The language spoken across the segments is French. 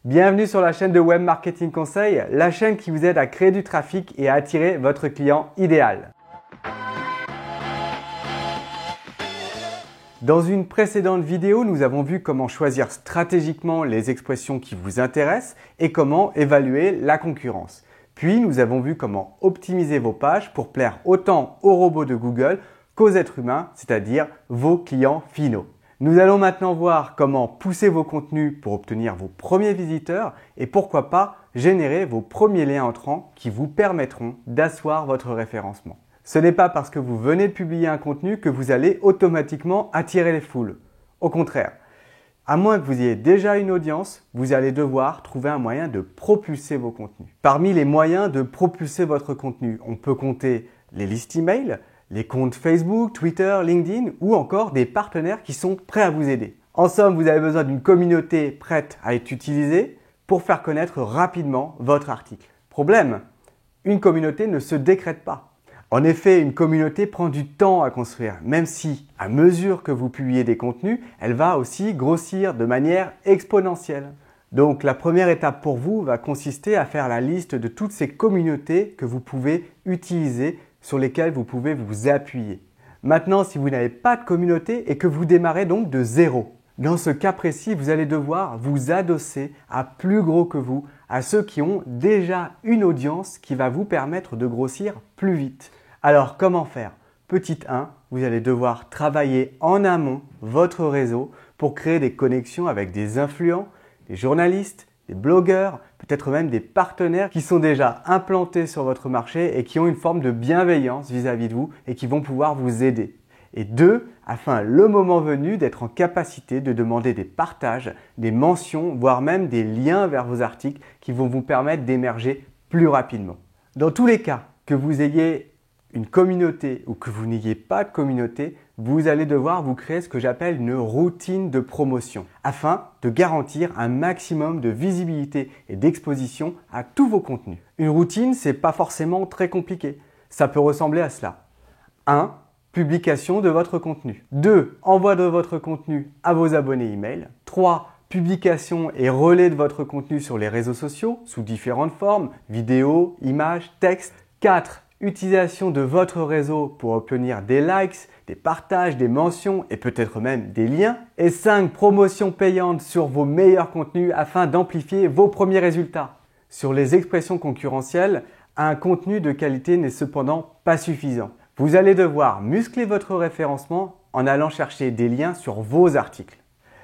Bienvenue sur la chaîne de Web Marketing Conseil, la chaîne qui vous aide à créer du trafic et à attirer votre client idéal. Dans une précédente vidéo, nous avons vu comment choisir stratégiquement les expressions qui vous intéressent et comment évaluer la concurrence. Puis, nous avons vu comment optimiser vos pages pour plaire autant aux robots de Google qu'aux êtres humains, c'est-à-dire vos clients finaux. Nous allons maintenant voir comment pousser vos contenus pour obtenir vos premiers visiteurs et pourquoi pas générer vos premiers liens entrants qui vous permettront d'asseoir votre référencement. Ce n'est pas parce que vous venez de publier un contenu que vous allez automatiquement attirer les foules. Au contraire, à moins que vous ayez déjà une audience, vous allez devoir trouver un moyen de propulser vos contenus. Parmi les moyens de propulser votre contenu, on peut compter les listes email, les comptes Facebook, Twitter, LinkedIn ou encore des partenaires qui sont prêts à vous aider. En somme, vous avez besoin d'une communauté prête à être utilisée pour faire connaître rapidement votre article. Problème, une communauté ne se décrète pas. En effet, une communauté prend du temps à construire, même si, à mesure que vous publiez des contenus, elle va aussi grossir de manière exponentielle. Donc, la première étape pour vous va consister à faire la liste de toutes ces communautés que vous pouvez utiliser, sur lesquelles vous pouvez vous appuyer. Maintenant, si vous n'avez pas de communauté et que vous démarrez donc de zéro, dans ce cas précis, vous allez devoir vous adosser à plus gros que vous, à ceux qui ont déjà une audience qui va vous permettre de grossir plus vite. Alors, comment faire? Petit 1, vous allez devoir travailler en amont votre réseau pour créer des connexions avec des influents, des journalistes, des blogueurs, peut-être même des partenaires qui sont déjà implantés sur votre marché et qui ont une forme de bienveillance vis-à-vis de vous et qui vont pouvoir vous aider. Et 2, afin le moment venu d'être en capacité de demander des partages, des mentions, voire même des liens vers vos articles qui vont vous permettre d'émerger plus rapidement. Dans tous les cas, que vous ayez une communauté ou que vous n'ayez pas de communauté, vous allez devoir vous créer ce que j'appelle une routine de promotion afin de garantir un maximum de visibilité et d'exposition à tous vos contenus. Une routine, c'est pas forcément très compliqué. Ça peut ressembler à cela. 1. Publication de votre contenu. 2. Envoi de votre contenu à vos abonnés email. 3. Publication et relais de votre contenu sur les réseaux sociaux sous différentes formes, vidéos, images, textes. 4. Utilisation de votre réseau pour obtenir des likes, des partages, des mentions et peut-être même des liens. Et 5. Promotion payante sur vos meilleurs contenus afin d'amplifier vos premiers résultats. Sur les expressions concurrentielles, un contenu de qualité n'est cependant pas suffisant. Vous allez devoir muscler votre référencement en allant chercher des liens sur vos articles.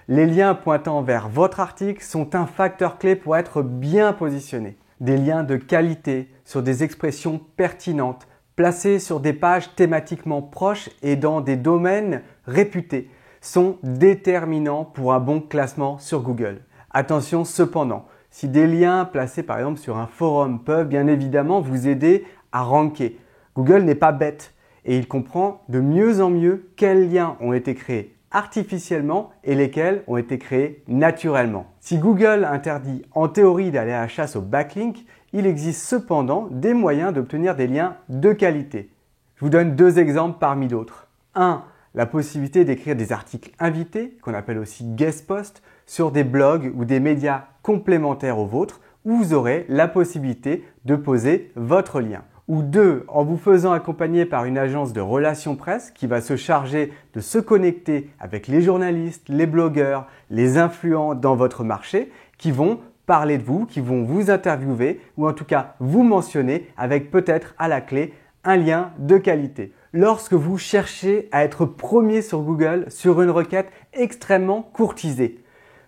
Les liens pointant vers votre article sont un facteur clé pour être bien positionné. Des liens de qualité sur des expressions pertinentes, placés sur des pages thématiquement proches et dans des domaines réputés, sont déterminants pour un bon classement sur Google. Attention cependant, si des liens placés par exemple sur un forum peuvent bien évidemment vous aider à ranker, Google n'est pas bête et il comprend de mieux en mieux quels liens ont été créés artificiellement et lesquels ont été créés naturellement. Si Google interdit en théorie d'aller à la chasse aux backlinks, il existe cependant des moyens d'obtenir des liens de qualité. Je vous donne 2 exemples parmi d'autres. 1. La possibilité d'écrire des articles invités, qu'on appelle aussi guest posts, sur des blogs ou des médias complémentaires aux vôtres, où vous aurez la possibilité de poser votre lien. Ou 2, en vous faisant accompagner par une agence de relations presse qui va se charger de se connecter avec les journalistes, les blogueurs, les influents dans votre marché qui vont parler de vous, qui vont vous interviewer ou en tout cas vous mentionner avec peut-être à la clé un lien de qualité. Lorsque vous cherchez à être premier sur Google sur une requête extrêmement courtisée,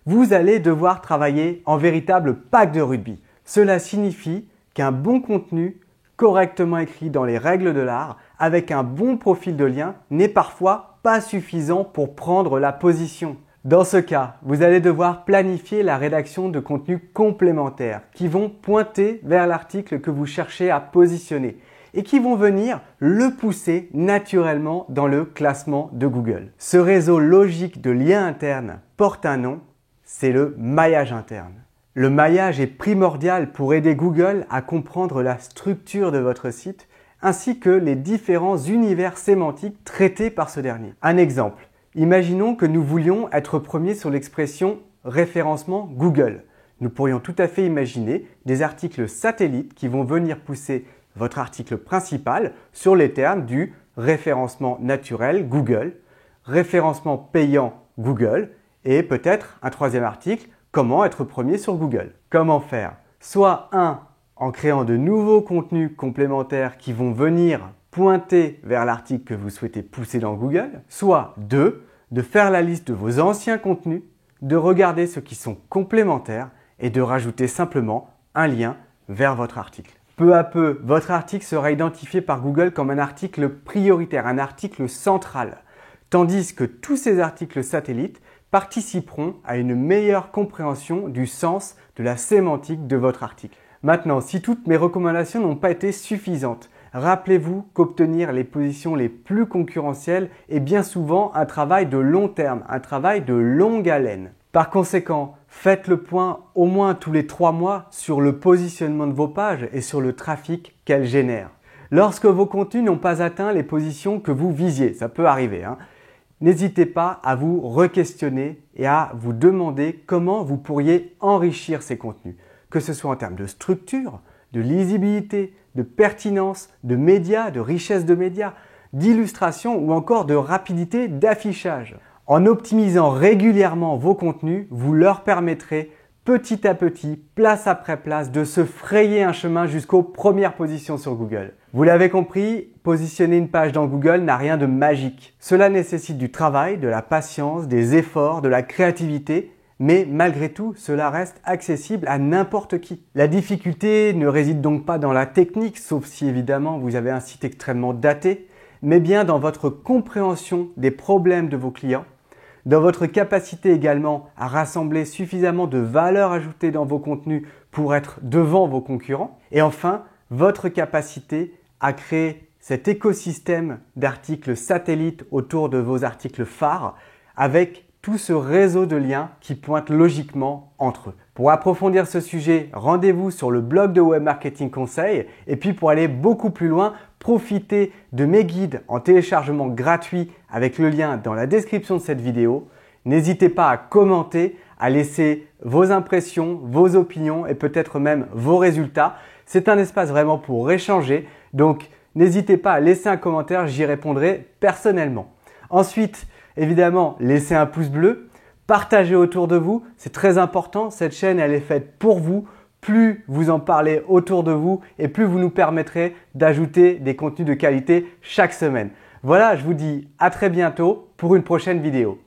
vous allez devoir travailler en véritable pack de rugby. Cela signifie qu'un bon contenu correctement écrit dans les règles de l'art, avec un bon profil de lien, n'est parfois pas suffisant pour prendre la position. Dans ce cas, vous allez devoir planifier la rédaction de contenus complémentaires qui vont pointer vers l'article que vous cherchez à positionner et qui vont venir le pousser naturellement dans le classement de Google. Ce réseau logique de liens internes porte un nom, c'est le maillage interne. Le maillage est primordial pour aider Google à comprendre la structure de votre site ainsi que les différents univers sémantiques traités par ce dernier. Un exemple, imaginons que nous voulions être premiers sur l'expression référencement Google. Nous pourrions tout à fait imaginer des articles satellites qui vont venir pousser votre article principal sur les termes du référencement naturel Google, référencement payant Google et peut-être un troisième article, comment être premier sur Google. Comment faire? Soit en créant de nouveaux contenus complémentaires qui vont venir pointer vers l'article que vous souhaitez pousser dans Google, soit 2, de faire la liste de vos anciens contenus, de regarder ceux qui sont complémentaires et de rajouter simplement un lien vers votre article. Peu à peu, votre article sera identifié par Google comme un article prioritaire, un article central, tandis que tous ces articles satellites participeront à une meilleure compréhension du sens de la sémantique de votre article. Maintenant, si toutes mes recommandations n'ont pas été suffisantes, rappelez-vous qu'obtenir les positions les plus concurrentielles est bien souvent un travail de long terme, un travail de longue haleine. Par conséquent, faites le point au moins tous les 3 mois sur le positionnement de vos pages et sur le trafic qu'elles génèrent. Lorsque vos contenus n'ont pas atteint les positions que vous visiez, ça peut arriver, n'hésitez pas à vous re-questionner et à vous demander comment vous pourriez enrichir ces contenus, que ce soit en termes de structure, de lisibilité, de pertinence, de médias, de richesse de médias, d'illustration ou encore de rapidité d'affichage. En optimisant régulièrement vos contenus, vous leur permettrez petit à petit, place après place, de se frayer un chemin jusqu'aux premières positions sur Google. Vous l'avez compris, positionner une page dans Google n'a rien de magique. Cela nécessite du travail, de la patience, des efforts, de la créativité, mais malgré tout, cela reste accessible à n'importe qui. La difficulté ne réside donc pas dans la technique, sauf si évidemment vous avez un site extrêmement daté, mais bien dans votre compréhension des problèmes de vos clients, dans votre capacité également à rassembler suffisamment de valeur ajoutée dans vos contenus pour être devant vos concurrents, et enfin, votre capacité à créer cet écosystème d'articles satellites autour de vos articles phares avec tout ce réseau de liens qui pointent logiquement entre eux. Pour approfondir ce sujet, rendez-vous sur le blog de Web Marketing Conseil et puis pour aller beaucoup plus loin, profitez de mes guides en téléchargement gratuit avec le lien dans la description de cette vidéo. N'hésitez pas à commenter, à laisser vos impressions, vos opinions et peut-être même vos résultats. C'est un espace vraiment pour échanger, donc n'hésitez pas à laisser un commentaire, j'y répondrai personnellement. Ensuite, évidemment, laissez un pouce bleu, partagez autour de vous, c'est très important, cette chaîne elle est faite pour vous. Plus vous en parlez autour de vous et plus vous nous permettrez d'ajouter des contenus de qualité chaque semaine. Voilà, je vous dis à très bientôt pour une prochaine vidéo.